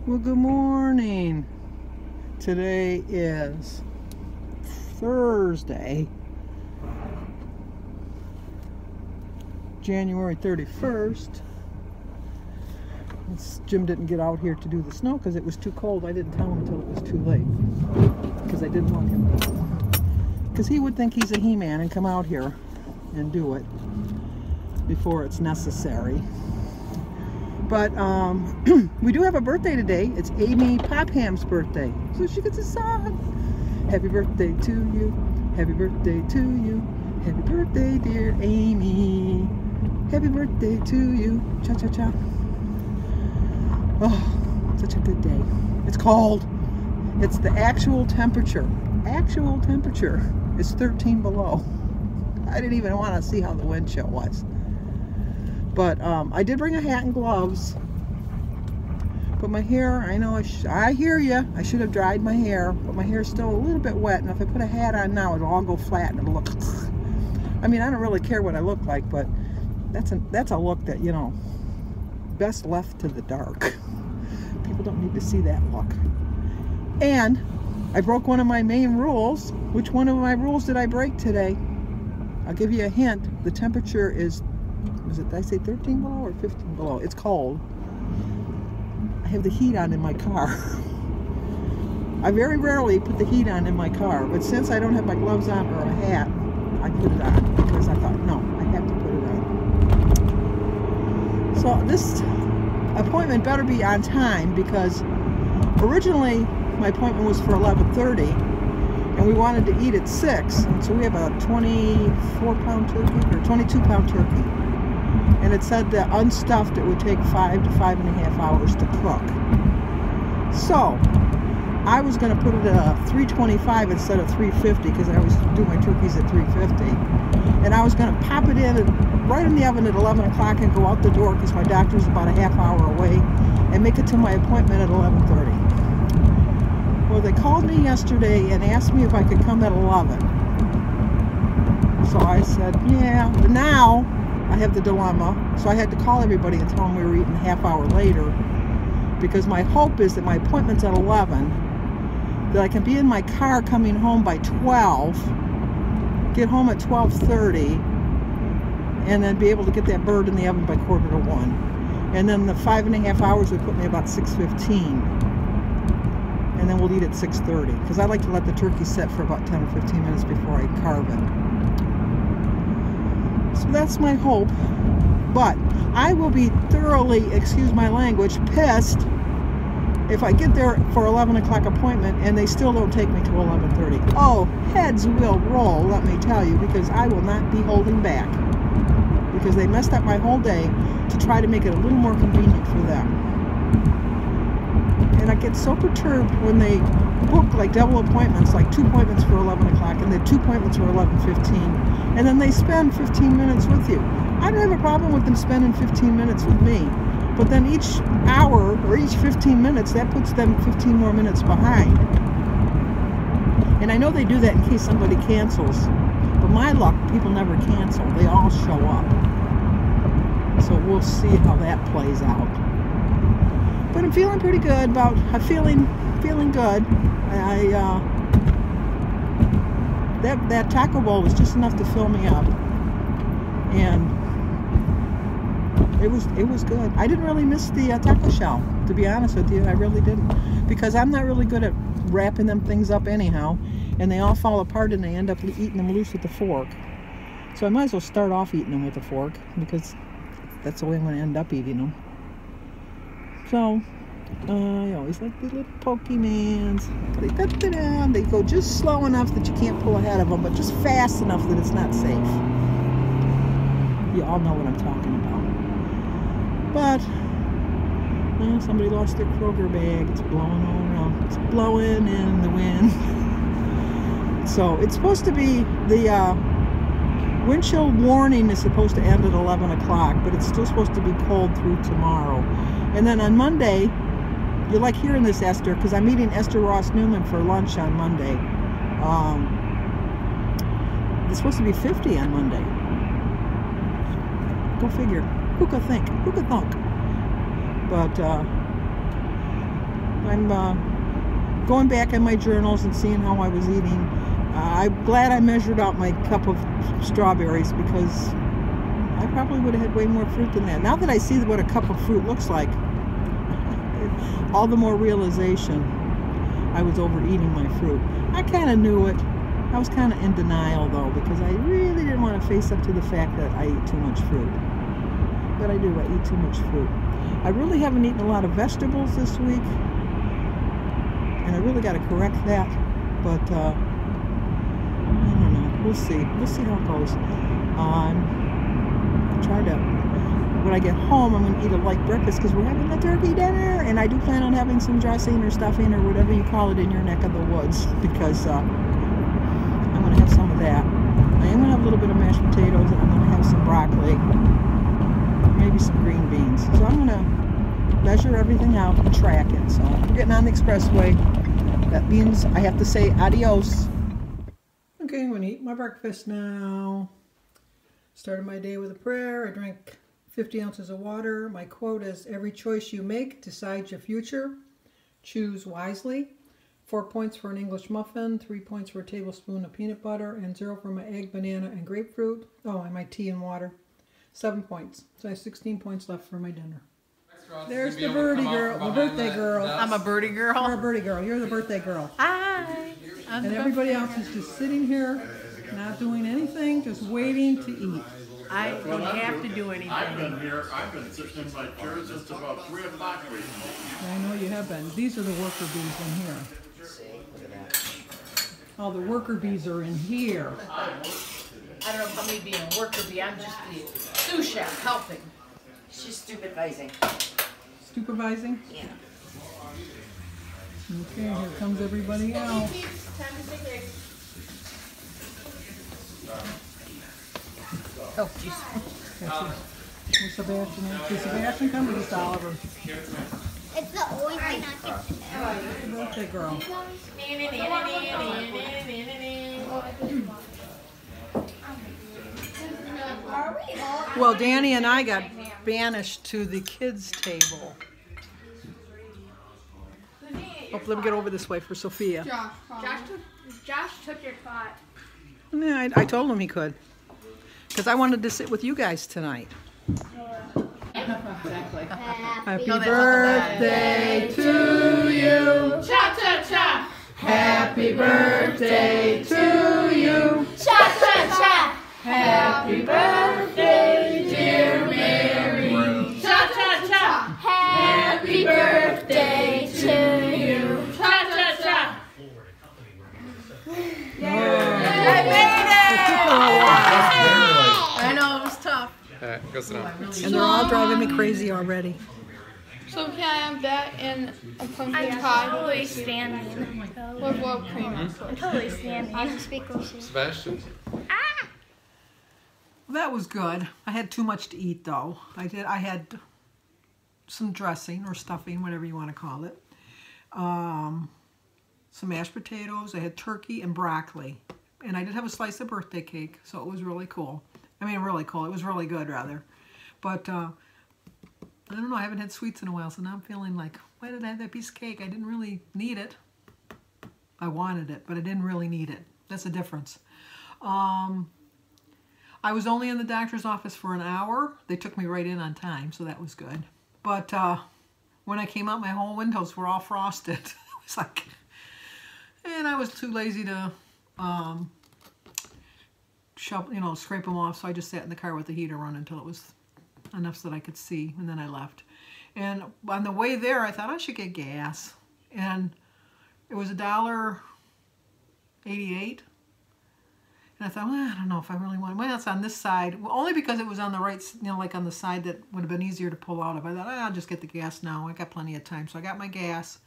Well, good morning. Today is Thursday, January 31st. Jim didn't get out here to do the snow because it was too cold. I didn't tell him until it was too late because I didn't want him, because he would think he's a He-Man and come out here and do it before it's necessary. But we do have a birthday today. It's Amy Popham's birthday. So she gets a song. Happy birthday to you. Happy birthday to you. Happy birthday, dear Amy. Happy birthday to you. Cha-cha-cha. Oh, such a good day. It's cold. It's the actual temperature. Actual temperature is 13 below. I didn't even want to see how the wind chill was. But I did bring a hat and gloves. But my hair, I know, I hear you. I should have dried my hair, but my hair is still a little bit wet. And if I put a hat on now, it'll all go flat and it'll look. I mean, I don't really care what I look like, but that's a look that, you know, best left to the dark. People don't need to see that look. And I broke one of my main rules. Which one of my rules did I break today? I'll give you a hint. The temperature is it, did I say 13 below or 15 below? It's cold. I have the heat on in my car. I very rarely put the heat on in my car, but since I don't have my gloves on or a hat, I put it on because I thought, no, I have to put it on. So this appointment better be on time, because originally my appointment was for 11:30 and we wanted to eat at 6, and so we have a 24-pound turkey or 22-pound turkey. And it said that unstuffed it would take 5 to 5.5 hours to cook. So I was going to put it at 325 instead of 350, because I always do my turkeys at 350. And I was going to pop it in right in the oven at 11 o'clock and go out the door, because my doctor's about a half hour away, and make it to my appointment at 11:30. Well, they called me yesterday and asked me if I could come at 11. So I said, yeah. But now I have the dilemma, so I had to call everybody and tell them we were eating a half hour later, because my hope is that my appointment's at 11, that I can be in my car coming home by 12, get home at 12:30, and then be able to get that bird in the oven by 1:45. And then the 5.5 hours would put me about 6:15, and then we'll eat at 6:30, because I like to let the turkey set for about 10 or 15 minutes before I carve it. So that's my hope. But I will be thoroughly, excuse my language, pissed if I get there for 11 o'clock appointment and they still don't take me to 11:30. Oh, heads will roll, let me tell you, because I will not be holding back, because they messed up my whole day to try to make it a little more convenient for them. And I get so perturbed when they book like double appointments, like 2 appointments for 11 o'clock and then 2 appointments for 11:15, and then they spend 15 minutes with you. I don't have a problem with them spending 15 minutes with me, but then each hour or each 15 minutes, that puts them 15 more minutes behind. And I know they do that in case somebody cancels, but my luck, people never cancel. They all show up. So we'll see how that plays out. But I'm feeling pretty good about, I'm feeling good. That taco bowl was just enough to fill me up, and it was good. I didn't really miss the taco shell, to be honest with you. I really didn't, because I'm not really good at wrapping them things up anyhow, and they all fall apart and they end up eating them loose with the fork. So I might as well start off eating them with a fork, because that's the way I'm going to end up eating them. So I always like the little Pokemans. They go just slow enough that you can't pull ahead of them, but just fast enough that it's not safe. You all know what I'm talking about. But somebody lost their Kroger bag. It's blowing all around. It's blowing in the wind. So it's supposed to be, the wind chill warning is supposed to end at 11 o'clock, but it's still supposed to be cold through tomorrow. And then on Monday, you like hearing this, Esther, because I'm meeting Esther Ross Newman for lunch on Monday. It's supposed to be 50 on Monday. Go figure. Who could think? Who could thunk? But I'm going back in my journals and seeing how I was eating. I'm glad I measured out my cup of strawberries, because I probably would have had way more fruit than that. Now that I see what a cup of fruit looks like, all the more realization I was overeating my fruit. I kind of knew it. I was kind of in denial though, because I really didn't want to face up to the fact that I eat too much fruit. But I do, I eat too much fruit. I really haven't eaten a lot of vegetables this week, and I really got to correct that, but I don't know, we'll see how it goes. Try to, when I get home, I'm going to eat a light breakfast, because we're having the turkey dinner, and I do plan on having some dressing or stuffing or whatever you call it in your neck of the woods, because I'm going to have some of that. I am going to have a little bit of mashed potatoes, and I'm going to have some broccoli, maybe some green beans. So I'm going to measure everything out and track it. So we're getting on the expressway. That means I have to say adios. Okay, I'm going to eat my breakfast now. Started my day with a prayer. I drank 50 ounces of water. My quote is, every choice you make decides your future. Choose wisely. 4 points for an English muffin, 3 points for a tablespoon of peanut butter, and 0 for my egg, banana, and grapefruit. Oh, and my tea and water. 7 points. So I have 16 points left for my dinner. There's the birdie girl, the birthday girl. I'm a birdie girl. You're a birdie girl. You're the birthday girl. Hi. And everybody else is just sitting here, not doing anything, just waiting to eat. I don't have to do anything. I've been sitting in my chair since about 3 o'clock recently. I know you have been. These are the worker bees in here. All the worker bees are in here. I don't know about me being a worker bee. I'm just the sous chef helping. She's supervising. Supervising? Yeah. Okay, here comes everybody else. Oh, jeez. Where's Sebastian? Did Sebastian come or just Oliver? It's the only thing I can Birthday girl. Well, Danny and I got banished to the kids' table. Oh, let me get over this way for Sophia. Josh took your spot. Yeah, I told him he could. Because I wanted to sit with you guys tonight. Exactly. Happy No, that's birthday to you. Cha-cha-cha. Happy birthday to you. Cha-cha-cha. Happy birthday, dear Mary. Cha-cha-cha. Happy birthday to you. Cha-cha-cha. Oh. I made it! I know, it was tough. Go sit down. And they're all driving me crazy already. So can I have that and a pumpkin I'm pie totally standing. with whipped cream? I'm totally standing. I can speak Russian. Sebastian. Well, that was good. I had too much to eat though. I had some dressing or stuffing, whatever you want to call it. Some mashed potatoes. I had turkey and broccoli. And I did have a slice of birthday cake, so it was really cool. I mean, really cool. It was really good, rather. But, I don't know. I haven't had sweets in a while, so now I'm feeling like, why did I have that piece of cake? I didn't really need it. I wanted it, but I didn't really need it. That's the difference. I was only in the doctor's office for an hour. They took me right in on time, so that was good. But when I came out, my whole windows were all frosted. It was like, and I was too lazy to scrape them off, so I just sat in the car with the heater on until it was enough so that I could see, and then I left. And on the way there, I thought I should get gas, and it was $1.88. And I thought, well, I don't know if I really want. Well, it's on this side, well, only because it was on the right, like on the side that would have been easier to pull out of. I thought, I'll just get the gas now. I got plenty of time, so I got my gas.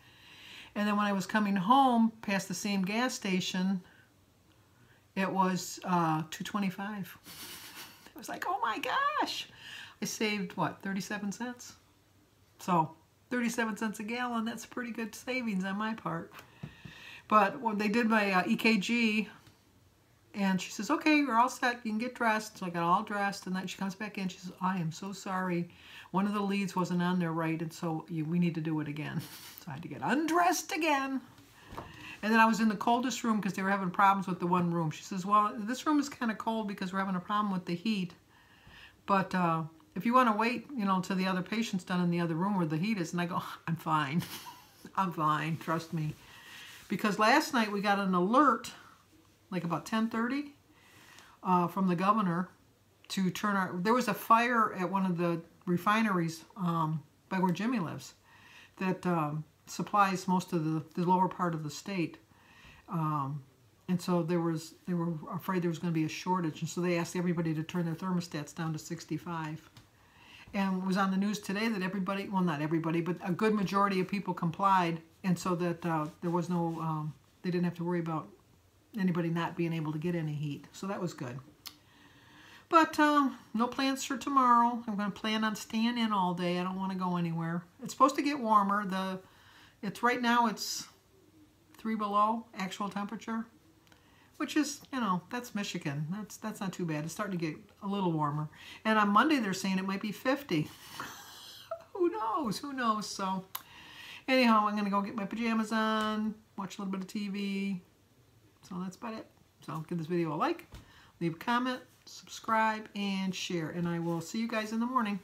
And then when I was coming home past the same gas station, it was $2.25. I was like, oh my gosh! I saved what, 37 cents? So 37 cents a gallon. That's pretty good savings on my part. But when they did my EKG. And she says, okay, you're all set. You can get dressed. So I got all dressed. And then she comes back in. She says, I am so sorry. one of the leads wasn't on there right, and so we need to do it again. So I had to get undressed again. And then I was in the coldest room because they were having problems with the one room. She says, well, this room is kind of cold because we're having a problem with the heat. But if you want to wait, you know, until the other patient's done in the other room where the heat is. And I go, I'm fine. I'm fine. Trust me. Because last night we got an alert, like about 10:30, from the governor to turn our... There was a fire at one of the refineries by where Jimmy lives that supplies most of the lower part of the state. And so they were afraid there was going to be a shortage. And so they asked everybody to turn their thermostats down to 65. And it was on the news today that everybody, well, not everybody, but a good majority of people complied. And so that there was no, they didn't have to worry about anybody not being able to get any heat. So that was good. But no plans for tomorrow. I'm going to plan on staying in all day. I don't want to go anywhere. It's supposed to get warmer. Right now it's 3 below actual temperature, which is, you know, that's Michigan. That's not too bad. It's starting to get a little warmer. And on Monday they're saying it might be 50. Who knows? Who knows? So anyhow, I'm going to go get my pajamas on, watch a little bit of TV. So that's about it. So give this video a like, leave a comment, subscribe, and share. And I will see you guys in the morning.